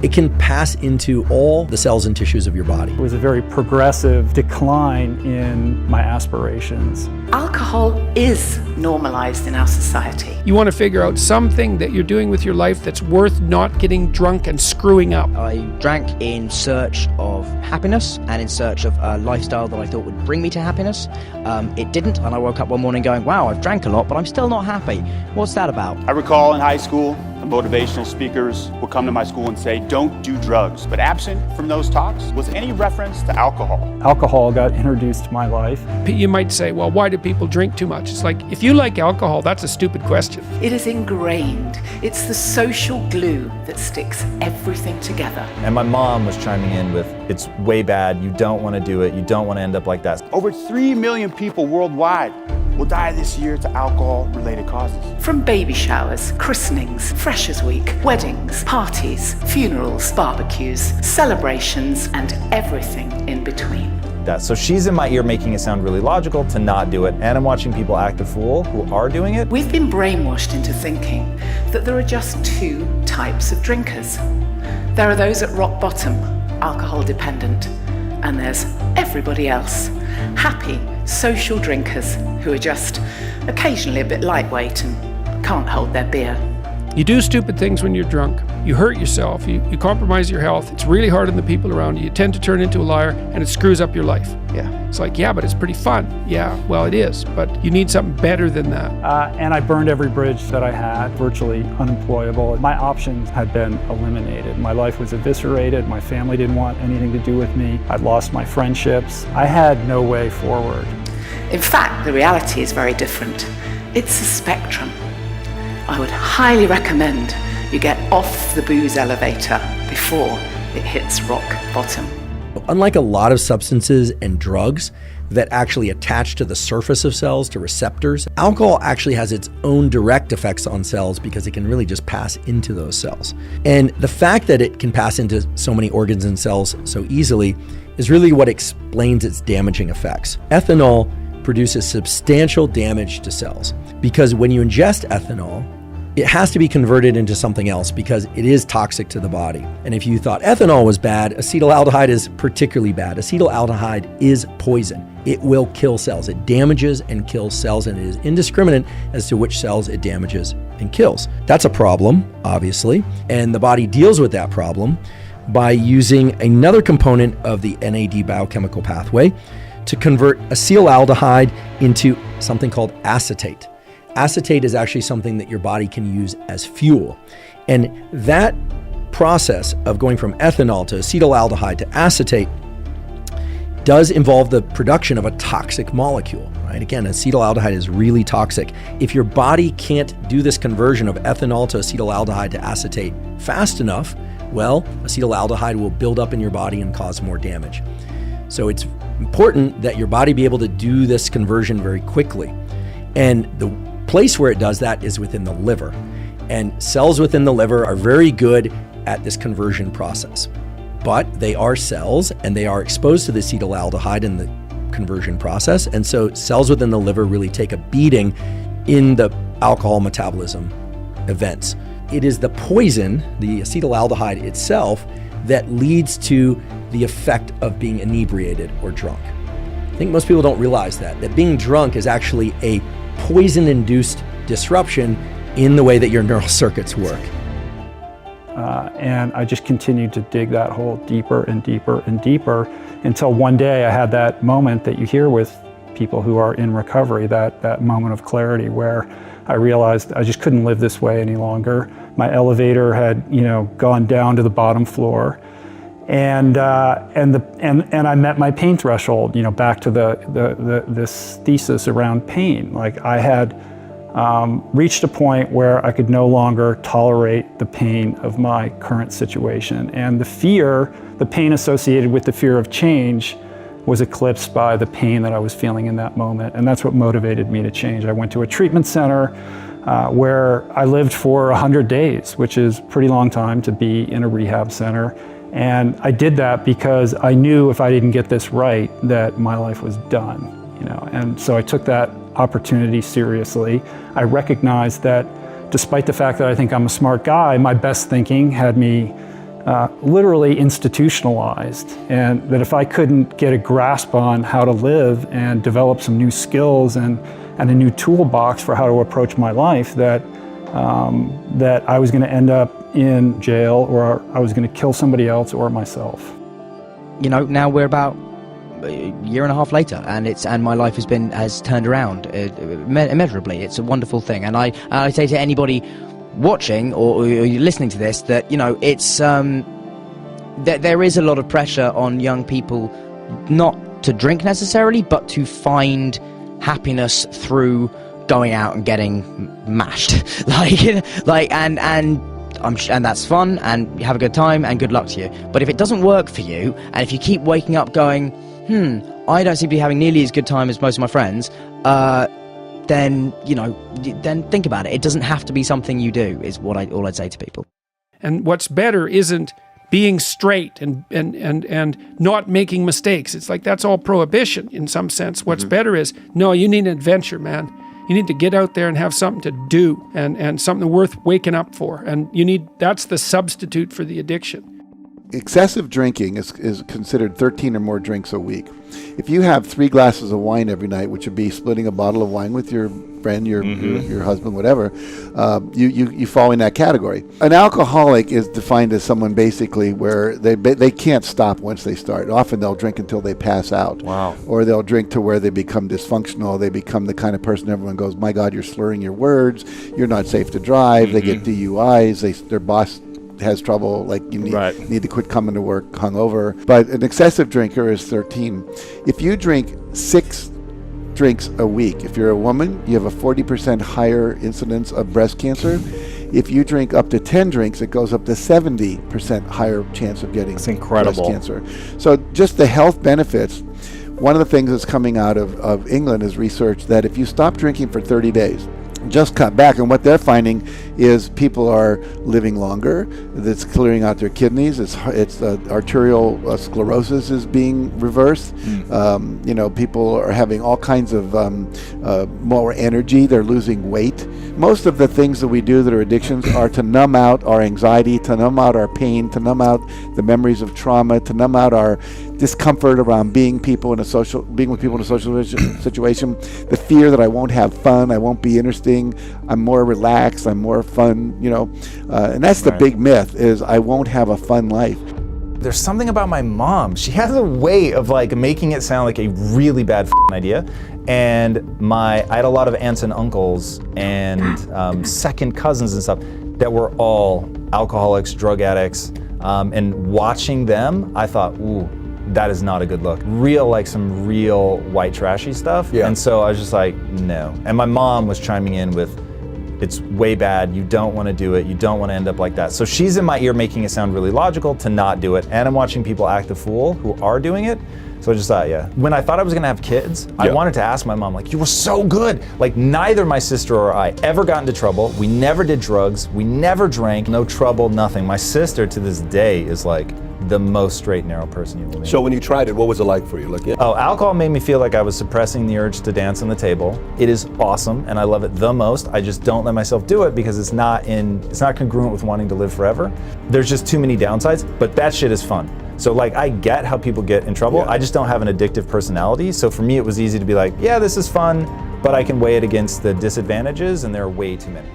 It can pass into all the cells and tissues of your body. It was a very progressive decline in my aspirations. Alcohol is normalized in our society. You want to figure out something that you're doing with your life that's worth not getting drunk and screwing up. I drank in search of happiness and in search of a lifestyle that I thought would bring me to happiness. It didn't, and I woke up one morning going, wow, I've drank a lot, but I'm still not happy. What's that about? I recall in high school, the motivational speakers would come to my school and say, don't do drugs. But absent from those talks was any reference to alcohol. Alcohol got introduced to my life. You might say, well, why do people drink too much? It's like, if you like alcohol, that's a stupid question. It is ingrained. It's the social glue that sticks everything together. And my mom was chiming in with, it's way bad, you don't want to do it, you don't want to end up like that. Over 3 million people worldwide will die this year to alcohol-related causes. From baby showers, christenings, Freshers' Week, weddings, parties, funerals, barbecues, celebrations, and everything in between. So she's in my ear making it sound really logical to not do it, and I'm watching people act a fool who are doing it. We've been brainwashed into thinking that there are just 2 types of drinkers. There are those at rock bottom, alcohol dependent, and there's everybody else, happy, social drinkers who are just occasionally a bit lightweight and can't hold their beer. You do stupid things when you're drunk. You hurt yourself. You compromise your health. It's really hard on the people around you. You tend to turn into a liar, and it screws up your life. Yeah. It's like, yeah, but it's pretty fun. Yeah, well, it is, but you need something better than that. And I burned every bridge that I had, virtually unemployable. My options had been eliminated. My life was eviscerated. My family didn't want anything to do with me. I'd lost my friendships. I had no way forward. In fact, the reality is very different. It's a spectrum. I would highly recommend you get off the booze elevator before it hits rock bottom. Unlike a lot of substances and drugs that actually attach to the surface of cells, to receptors, alcohol actually has its own direct effects on cells because it can really just pass into those cells. And the fact that it can pass into so many organs and cells so easily is really what explains its damaging effects. Ethanol produces substantial damage to cells because when you ingest ethanol, it has to be converted into something else because it is toxic to the body. And if you thought ethanol was bad, acetaldehyde is particularly bad. Acetaldehyde is poison. It will kill cells. It damages and kills cells, and it is indiscriminate as to which cells it damages and kills. That's a problem, obviously, and the body deals with that problem by using another component of the NAD biochemical pathway to convert acetaldehyde into something called acetate. Acetate is actually something that your body can use as fuel. And that process of going from ethanol to acetaldehyde to acetate does involve the production of a toxic molecule, right? Again, acetaldehyde is really toxic. If your body can't do this conversion of ethanol to acetaldehyde to acetate fast enough, well, acetaldehyde will build up in your body and cause more damage. So it's important that your body be able to do this conversion very quickly. And the place where it does that is within the liver. And cells within the liver are very good at this conversion process. But they are cells and they are exposed to the acetaldehyde in the conversion process. And so cells within the liver really take a beating in the alcohol metabolism events. It is the poison, the acetaldehyde itself, that leads to the effect of being inebriated or drunk. I think most people don't realize that being drunk is actually a poison-induced disruption in the way that your neural circuits work. And I just continued to dig that hole deeper and deeper and deeper until one day I had that moment that you hear with people who are in recovery, that moment of clarity where I realized I just couldn't live this way any longer. My elevator had, gone down to the bottom floor. And I met my pain threshold, back to this thesis around pain. Like I had reached a point where I could no longer tolerate the pain of my current situation. And the pain associated with the fear of change was eclipsed by the pain that I was feeling in that moment. And that's what motivated me to change. I went to a treatment center where I lived for 100 days, which is a pretty long time to be in a rehab center. And I did that because I knew if I didn't get this right, that my life was done, And so I took that opportunity seriously. I recognized that despite the fact that I think I'm a smart guy, my best thinking had me literally institutionalized, and that if I couldn't get a grasp on how to live and develop some new skills and a new toolbox for how to approach my life, that I was going to end up in jail, or I was going to kill somebody else or myself. You know, now we're about a year and a half later, and my life has turned around immeasurably. It's a wonderful thing, and I say to anybody watching or listening to this that, you know, it's that there is a lot of pressure on young people not to drink necessarily, but to find happiness through going out and getting mashed, and that's fun, and you have a good time, and good luck to you. But if it doesn't work for you, and if you keep waking up going, I don't seem to be having nearly as good time as most of my friends, then, you know, then think about it. It doesn't have to be something you do, is all I'd say to people. And what's better isn't being straight and not making mistakes. It's like that's all prohibition in some sense. What's better is, no, you need an adventure, man. You need to get out there and have something to do and something worth waking up for. And that's the substitute for the addiction. Excessive drinking is considered 13 or more drinks a week. If you have 3 glasses of wine every night, which would be splitting a bottle of wine with your friend, your husband, whatever, you fall in that category. An alcoholic is defined as someone basically where they can't stop once they start. Often they'll drink until they pass out. Wow. Or they'll drink to where they become dysfunctional. They become the kind of person everyone goes, my God, you're slurring your words. You're not safe to drive. They get DUIs. Their boss has trouble, like you need to quit coming to work hungover. But an excessive drinker is 13. If you drink 6 drinks a week, if you're a woman, you have a 40% higher incidence of breast cancer. If you drink up to 10 drinks, it goes up to 70% higher chance of getting breast cancer. So just the health benefits. One of the things that's coming out of England is research that if you stop drinking for 30 days, just cut back, and what they're finding is people are living longer. That's clearing out their kidneys. It's arterial sclerosis is being reversed. You know, people are having all kinds of more energy. They're losing weight. Most of the things that we do that are addictions are to numb out our anxiety, to numb out our pain, to numb out the memories of trauma, to numb out our discomfort around being with people in a social situation, the fear that I won't have fun, I won't be interesting, I'm more relaxed, I'm more fun, you know, and that's the big myth, is I won't have a fun life. There's something about my mom. She has a way of like making it sound like a really bad idea. And I had a lot of aunts and uncles and second cousins and stuff that were all alcoholics, drug addicts, and watching them, I thought, ooh, that is not a good look. Some real white trashy stuff. Yeah. And so I was just like, no. And my mom was chiming in with, it's way bad, you don't want to do it, you don't want to end up like that. So she's in my ear making it sound really logical to not do it. And I'm watching people act the fool who are doing it. So I just thought, when I thought I was gonna have kids, I wanted to ask my mom, like, you were so good. Like, neither my sister or I ever got into trouble. We never did drugs. We never drank. No trouble, nothing. My sister to this day is like the most straight and narrow person you will meet. So when you tried it, what was it like for you? Alcohol made me feel like I was suppressing the urge to dance on the table. It is awesome, and I love it the most. I just don't let myself do it because it's not congruent with wanting to live forever. There's just too many downsides, but that shit is fun. So like, I get how people get in trouble. I just don't have an addictive personality. So for me, it was easy to be like, yeah, this is fun, but I can weigh it against the disadvantages, and there are way too many.